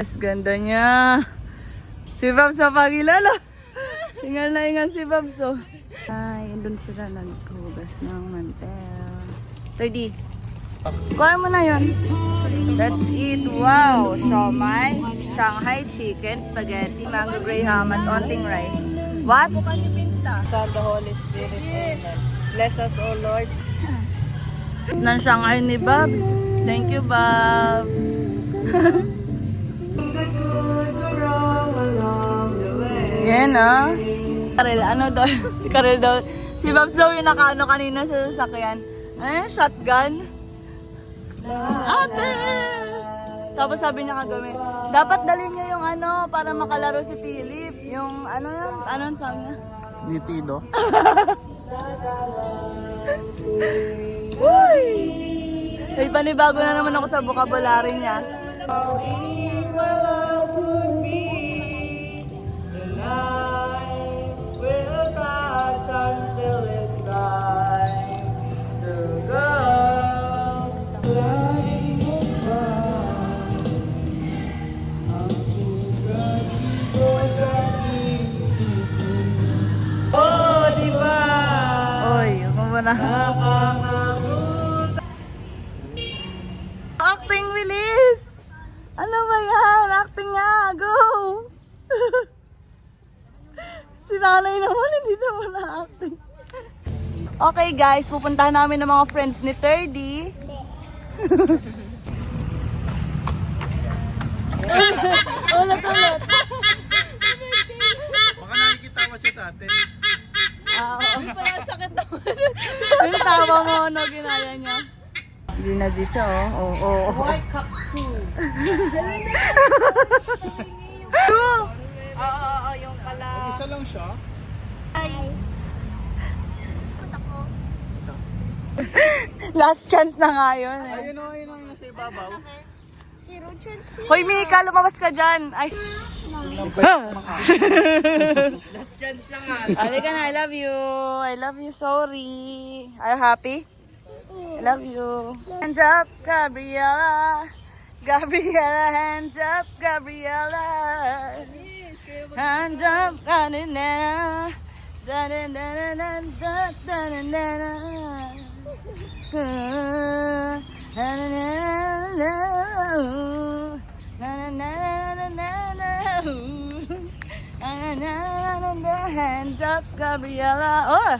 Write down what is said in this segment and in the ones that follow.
Yes, ganda niya. Si Babs sa pagilala. Ingal na ingal si Babs, oh. Ay, doon sila naghugas ng mantel. 3D. Kuha mo na yun. Let's eat. Wow! Siomai, Shanghai chicken, spaghetti, mango graham, at onting rice. What? Son, the Holy Spirit. Amen. Bless us, O Lord. Ng Shanghai ni Babs. Thank you, Babs. Yan, ah. Karel, ano daw? Si Karel daw. Si Babs daw yung nakaano kanina sa sasakyan. Ano yung shotgun? Ate! Tapos sabi niya kagawin, dapat dalhin niya yung ano para makalaro si Philip. Yung ano yan? Anong song niya? Nitido. Uy! Ay, panibago na naman ako sa vocabulary niya. Na. Acting bilis! Ano ba yan? Acting nga! Go! Si nanay naman, hindi naman na-acting. Okay guys, pupuntahan namin ng mga friends ni 3D. Ulit. Baka nakikita mo siya sa atin. Hindi pala sakit naman. Yung tawa mo, ano ginaya niya? Hindi na di siya, oh. Oo. Yung pala. Isa lang siya. Last chance na nga yun, eh. Ayun o, nasa ibabaw. Hoy, Mika, lumabas ka dyan. Ay. Last chance lang nga. Halika na, I love you. I love you, sorry. Are you happy? I love you. Hands up, Gabriella. Gabriella, hands up, Gabriella. Hands up, Gabriella. Hands up, Gabriella. Oh!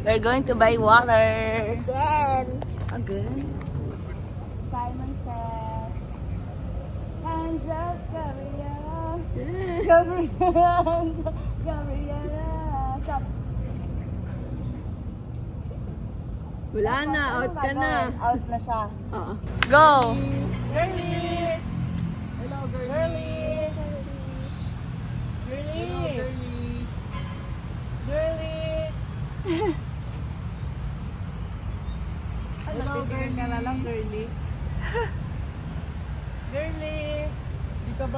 We're going to buy water. Again? Simon says, hands up, Gabriella. Gabriella, hands up, Gabriella. Stop. Wala na, out ka na. Out na siya. Oo. Go! Girlie! Hello, girlie! Hello, girlie! Ka na lang, girlie. Girlie! Di ka ba